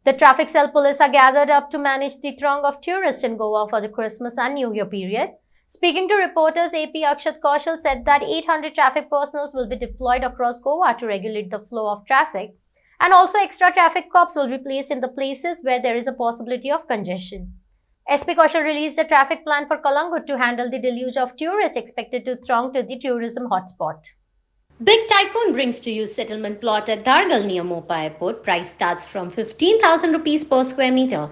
The traffic cell police are gathered up to manage the throng of tourists in Goa for the Christmas and New Year period. Speaking to reporters, AP Akshat Kaushal said that 800 traffic personnel will be deployed across Goa to regulate the flow of traffic, and also extra traffic cops will be placed in the places where there is a possibility of congestion. SP Kaushal released a traffic plan for Kalangut to handle the deluge of tourists expected to throng to the tourism hotspot. Big Tycoon brings to you settlement plot at Dargal near Mopa Airport. Price starts from 15,000 rupees per square meter.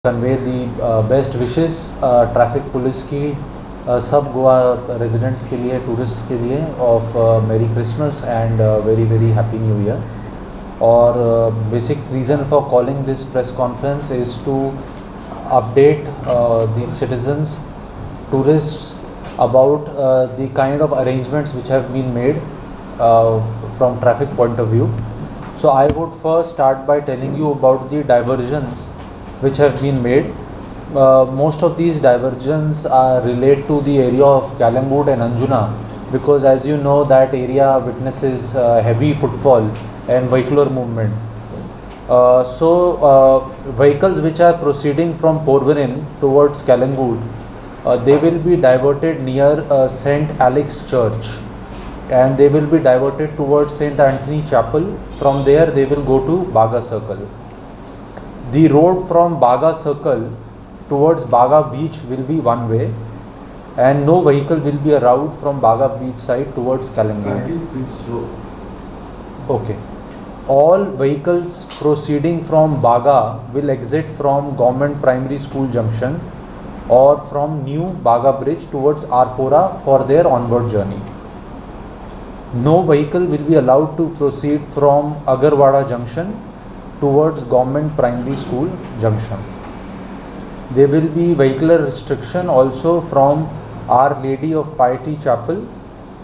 Convey the best wishes traffic police की सब Goa residents के लिए, tourists के लिए of merry Christmas and very very happy new year. और basic reason for calling this press conference is to update the citizens, tourists about the kind of arrangements which have been made from traffic point of view. So I would first start by telling you about the diversions which have been made. Most of these diversions relate to the area of Kalangut and Anjuna, because as you know that area witnesses heavy footfall and vehicular movement. Vehicles which are proceeding from Porvorim towards Kalangut, they will be diverted near St. Alex Church, and they will be diverted towards St. Anthony Chapel. From there they will go to Baga Circle. The road from Baga Circle towards Baga Beach will be one way, and no vehicle will be allowed from Baga Beach side towards Kalangut. Okay. All vehicles proceeding from Baga will exit from Government Primary School Junction or from New Baga Bridge towards Arpora for their onward journey. No vehicle will be allowed to proceed from Agarwada Junction towards Government Primary School Junction. There will be vehicular restriction also from Our Lady of Piety Chapel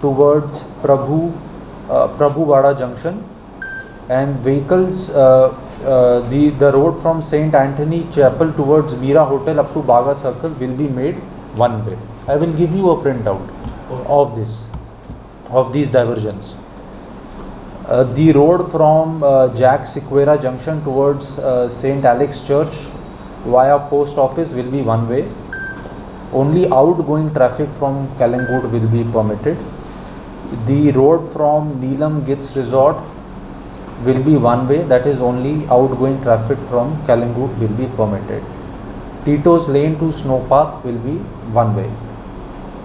towards Prabhuwada Junction, and vehicles the road from St. Anthony Chapel towards Mira Hotel up to Baga Circle will be made one way. I will give you a printout of these diversions. The road from Jack Sequeira Junction towards St. Alex Church via Post Office will be one way. Only outgoing traffic from Kalangut will be permitted. The road from Neelam Gits Resort will be one way, that is only outgoing traffic from Kalangut will be permitted. Tito's Lane to Snow Park will be one way.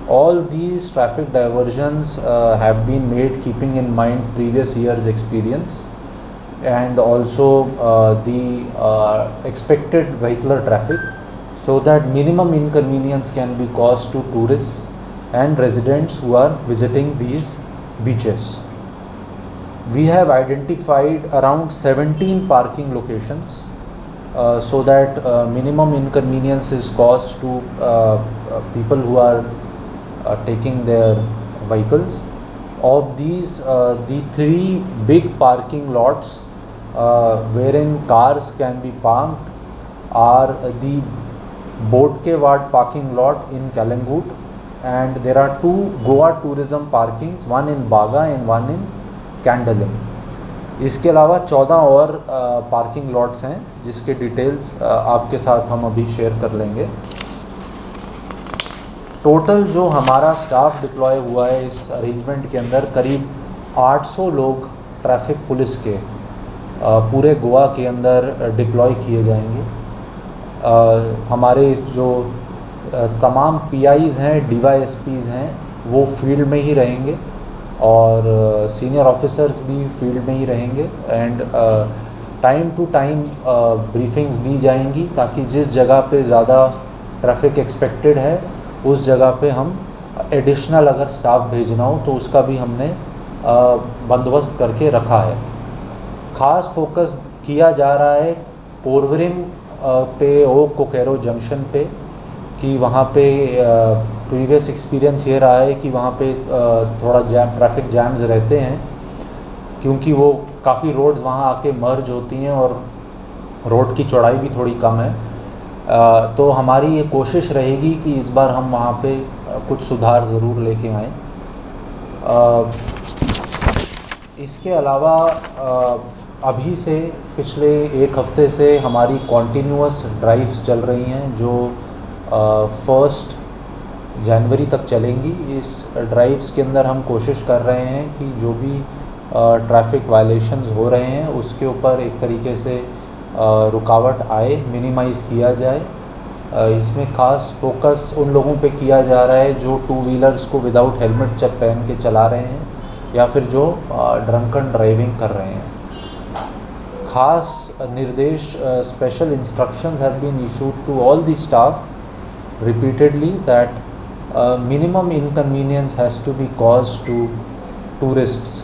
All these traffic diversions have been made keeping in mind previous year's experience, and also the expected vehicular traffic, so that minimum inconvenience can be caused to tourists and residents who are visiting these beaches. We have identified around 17 parking locations so that minimum inconvenience is caused to people who are taking their vehicles. Of these, the 3 big parking lots wherein cars can be parked are the Bodke Ward parking lot in Kalangut, and there are 2 Goa tourism parkings, one in Baga and one in कैंडलिंग. इसके अलावा 14 और parking lots हैं जिसके details आपके साथ हम अभी share कर लेंगे. टोटल जो हमारा स्टाफ डिप्लॉय हुआ है इस अरेंजमेंट के अंदर, करीब 800 लोग ट्रैफिक पुलिस के पूरे गोवा के अंदर डिप्लॉय किए जाएंगे. हमारे जो तमाम PIs हैं, DYSPs हैं, वो फील्ड में ही रहेंगे और सीनियर ऑफिसर्स भी फील्ड में ही रहेंगे. And time to time briefings दी जाएंगी ताकि जिस जगह पे ज़्यादा ट्रैफिक एक्सपेक्टेड है उस जगह पे हम एडिशनल अगर स्टाफ भेजना हो तो उसका भी हमने बंदोबस्त करके रखा है. ख़ास फोकस किया जा रहा है पोरवरिम पे ओक कोकेरो जंक्शन पे, कि वहाँ पे प्रीवियस एक्सपीरियंस ये रहा है कि वहाँ पे थोड़ा ट्रैफिक जैम्स रहते हैं, क्योंकि वो काफ़ी रोड्स वहाँ आके मर्ज होती हैं और रोड की चौड़ाई भी थोड़ी कम है. तो हमारी ये कोशिश रहेगी कि इस बार हम वहाँ पे कुछ सुधार ज़रूर लेके आएँ. इसके अलावा अभी से पिछले एक हफ्ते से हमारी कॉन्टीन्यूअस ड्राइव्स चल रही हैं जो 1 जनवरी तक चलेंगी। इस ड्राइव्स के अंदर हम कोशिश कर रहे हैं कि जो भी ट्रैफिक वायलेशंस हो रहे हैं उसके ऊपर एक तरीके से रुकावट आए, मिनिमाइज़ किया जाए। इसमें ख़ास फोकस उन लोगों पे किया जा रहा है जो 2 व्हीलर्स को विदाउट हेलमेट जब पहन के चला रहे हैं या फिर जो ड्रंकन ड्राइविंग कर रहे हैं। खास निर्देश, special instructions have been issued to all the staff repeatedly that minimum inconvenience has to be caused to tourists,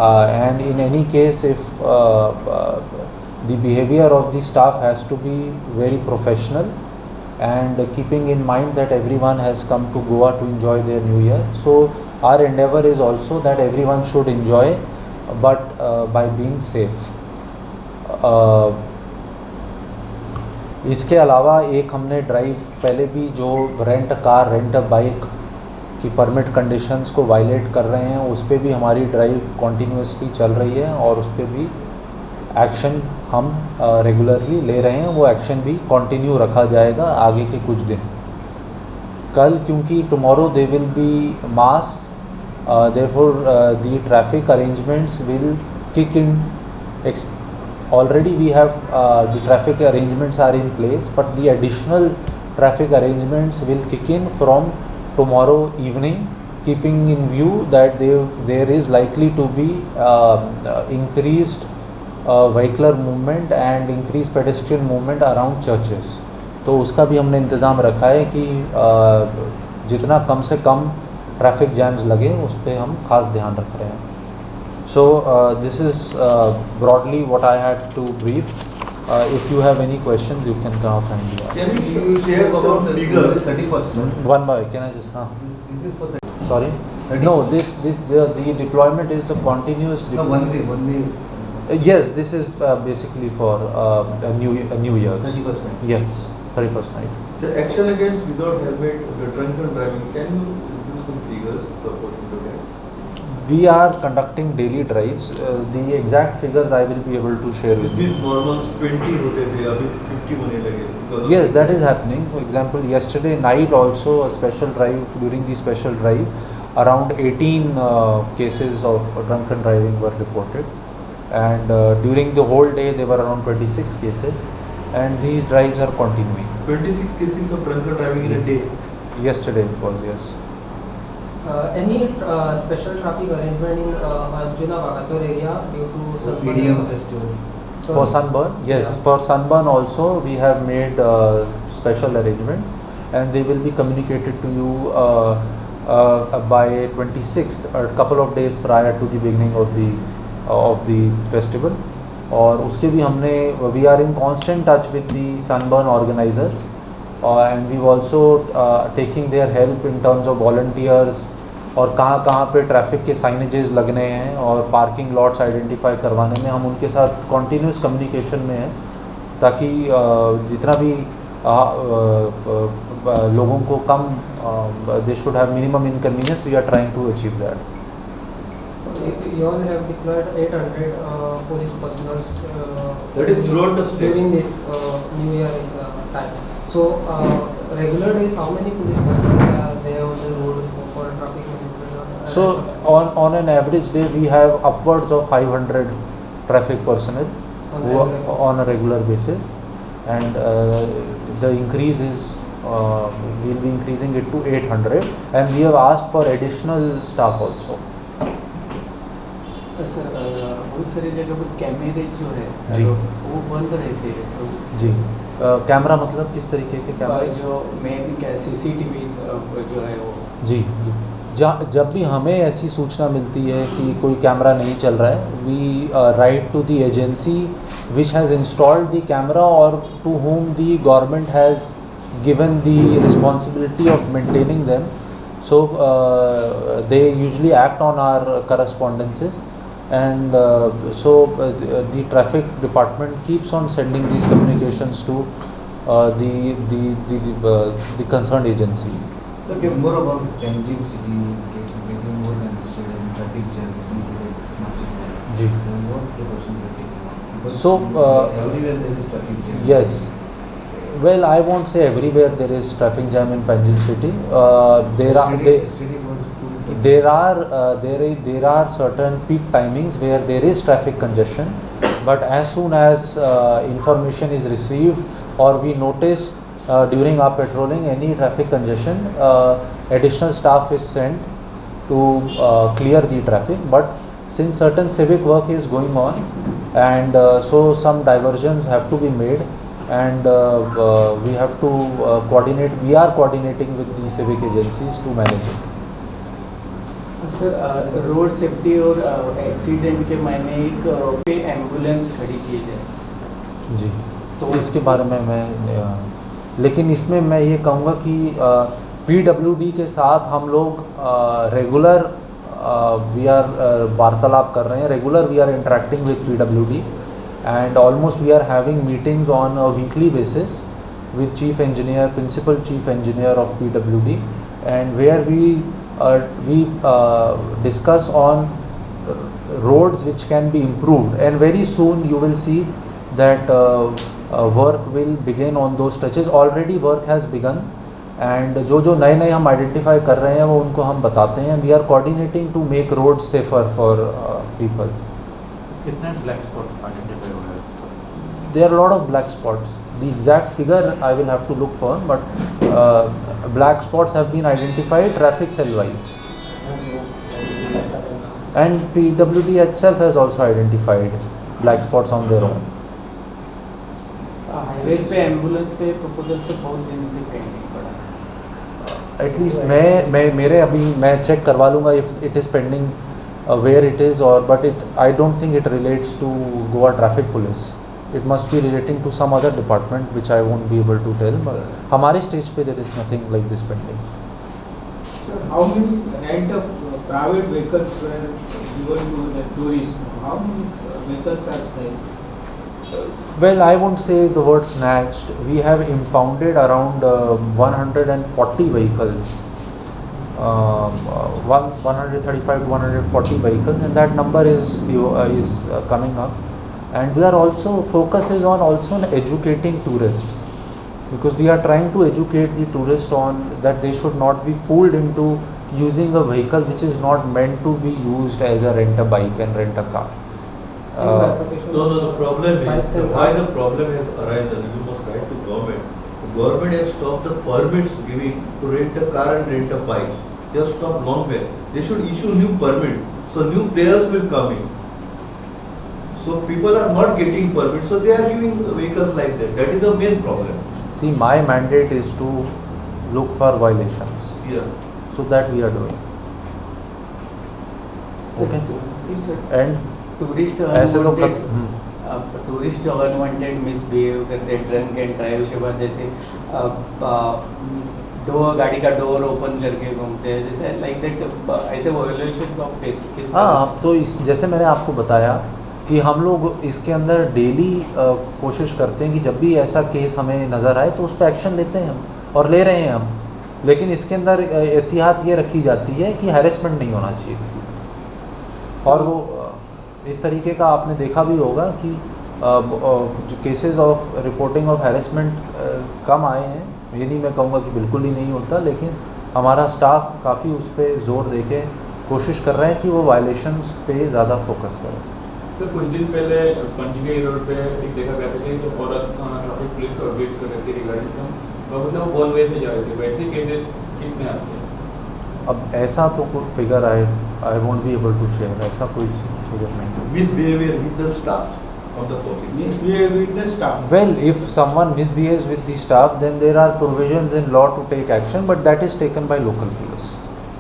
and in any case if the behavior of the staff has to be very professional and keeping in mind that everyone has come to Goa to enjoy their new year. So our endeavor is also that everyone should enjoy, but by being safe. इसके अलावा एक हमने drive पहले भी जो rent car rent bike की permit conditions को violet कर रहे हैं उस पर भी हमारी ड्राइव कॉन्टीन्यूसली चल रही है और उस पर भी एक्शन हम रेगुलरली ले रहे हैं। वो एक्शन भी कंटिन्यू रखा जाएगा आगे के कुछ दिन। कल क्योंकि tomorrow they will be mass, therefore the traffic arrangements will kick in. Already we have the traffic arrangements are in place, but the additional traffic arrangements will kick in from tomorrow evening, keeping in view that there is likely to be increased vehicular movement and increased pedestrian movement around churches. तो उसका भी हमने इंतज़ाम रखा है कि जितना कम से कम ट्रैफिक जैम्स लगे उस पर हम खास ध्यान रख रहे हैं। So this is broadly what I had to brief. If you have any questions, you can come up and do that. Can you share about the figures? 31st. One by can I just? This is for the Sorry. No, the deployment is a continuous. no, one day. Yes, this is basically for a New Year's. 31st. Yes, 31st night. The action against without helmet, the drunken driving. Can you give some figures supporting to that? We are conducting daily drives. The exact figures I will be able to share with It's you. been normal 20 होते थे, अभी 50 होने लगे because of Yes, that is happening. For example, yesterday night also a special drive. During the special drive, around 18 cases of drunken driving were reported, and during the whole day there were around 26 cases, and these drives are continuing. 26 cases of drunken driving in a day. Yesterday it was, yes. Any special traffic arrangement in Arjuna Bagator area due to EDM festival. For sunburn, yes. Yeah. For sunburn also we have made special arrangements, and they will be communicated to you by 26th, a couple of days prior to the beginning of the festival. और उसके भी हमने we are in constant touch with the sunburn organizers, and we've also taking their help in terms of volunteers और कहाँ पे traffic के signages लगने हैं और पार्किंग लॉट्स आइडेंटिफाई करवाने में हम उनके साथ कॉन्टीन्यूस कम्युनिकेशन में हैं, ताकि जितना भी लोगों को कम they should have minimum inconvenience, we are trying to achieve that. You all have deployed 800 police personnel That is throughout the state. during this New Year time. So regular days, how many police personnel are there on the road for traffic management? So on an average day we have upwards of 500 traffic personnel on a regular basis, and the increase is we'll be increasing it to 800, and we have asked for additional staff also. Sir बहुत सारी जगह पर कैमरे जो है जी. वो बंद रहते हैं तो जी. कैमरा मतलब किस तरीके के कैमरा? जो मैं भी सीसीटीवी जो है वो जी जी. जब भी हमें ऐसी सूचना मिलती है कि कोई कैमरा नहीं चल रहा है, we write to the agency which has installed the camera और to whom the government has given the responsibility of maintaining them. So they usually act on our correspondences, and the traffic department keeps on sending these communications to the concerned agency. So more about Tanjim city getting more congested and traffic jam due to the smart city. जी. So what precautions are taken? So, everywhere there is traffic jam. yes. Well, I won't say everywhere there is traffic jam in Panjim city. Yesterday was full. There are certain peak timings where there is traffic congestion, but as soon as information is received or we notice during our patrolling any traffic congestion, additional staff is sent to clear the traffic. But since certain civic work is going on, and so some diversions have to be made, and we have to coordinate. We are coordinating with the civic agencies to manage it. Sir road safety और accident के मैंने एक पे ambulance खड़ी की है जी, तो इसके बारे में मैं लेकिन इसमें मैं ये कहूँगा कि PWD के साथ हम लोग रेगुलर वी आर वार्तालाप कर रहे हैं. Regular we are interacting with PWD and almost we are having meetings on a weekly basis with chief engineer, principal chief engineer of PWD, and where we discuss on roads which can be improved, and very soon you will see that work will begin on those stretches. Already work has begun, and जो नए हम identify कर रहे हैं वो उनको हम बताते हैं. We are coordinating to make roads safer for people. कितने ब्लैक स्पॉट आइडेंटिफाई हो रहे हैं? There are a lot of black spots. The exact figure I will have to look for, but black spots have been identified traffic cell wise. And PWD itself has also identified black spots on their own. Highways पे ambulance पे proposal से बहुत दिन से pending पड़ा. At least मेरे अभी मैं चेक करवा लूँगा if it is pending where it is, or but I don't think it relates to Goa Traffic Police. It must be relating to some other department which I won't be able to tell. But हमारे stage पे there is nothing like this pending. Sir, how many rent of private vehicles were given to the tourists? How many vehicles are snatched? Well, I won't say the word snatched. We have impounded around 140 vehicles, 135 to 140 vehicles, and that number is coming up. And we are also focus is on also on educating tourists, because we are trying to educate the tourist on that they should not be fooled into using a vehicle which is not meant to be used as a rent a bike and rent a car. No, the problem is, why the problem has arisen, you must write to government. The government has stopped the permits giving to rent a car and rent a bike. They have stopped long back. They should issue new permit, so new players will come in. So people are not getting permits, so they are giving vehicles like that. That is the main problem. See, my mandate is to look for violations, Yeah. so that we are doing. Okay. And tourist ऐसे तो tourist unwanted misbehave करते हैं drunk and drive के बाद, जैसे door गाड़ी का door open करके घूमते हैं, जैसे लाइक दैट ऐसे वॉल्यूशन ऑफ किस हाँ, तो इस जैसे मैंने आपको बताया कि हम लोग इसके अंदर डेली कोशिश करते हैं कि जब भी ऐसा केस हमें नज़र आए तो उस पर एक्शन लेते हैं हम, और ले रहे हैं हम. लेकिन इसके अंदर एहतियात ये रखी जाती है कि हैरेसमेंट नहीं होना चाहिए किसी का. और वो इस तरीके का आपने देखा भी होगा कि जो cases of reporting of harassment कम आए हैं. ये नहीं मैं कहूँगा कि बिल्कुल ही नहीं होता, लेकिन हमारा स्टाफ काफ़ी उस पर जोर दे के कोशिश कर रहे हैं कि वो वायलेशंस पे ज़्यादा फोकस करें. सर कुछ दिन पहले पंचगई रोड पे एक देखा गया था कि जो औरत ट्रैफिक पुलिस को अपडेट कर रही थी रिगार्डिंग सम, मतलब वो बॉल वे से जा रहे थे. वैसे केसेस कितने आते हैं? अब ऐसा तो कोई figure I won't be able to share. ऐसा कोई फिगर नहीं. Misbehavior with the staff of the police. Misbehave with the staff. Well, if someone misbehaves with the staff, then there are provisions in law to take action, but that is taken by local police.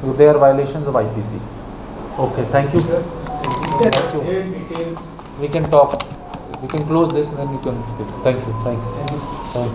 So they are violations of IPC. Okay, thank you. Thank you. Details. We can talk. We can close this and then you can speak. Thank you. Thank you. Thank you.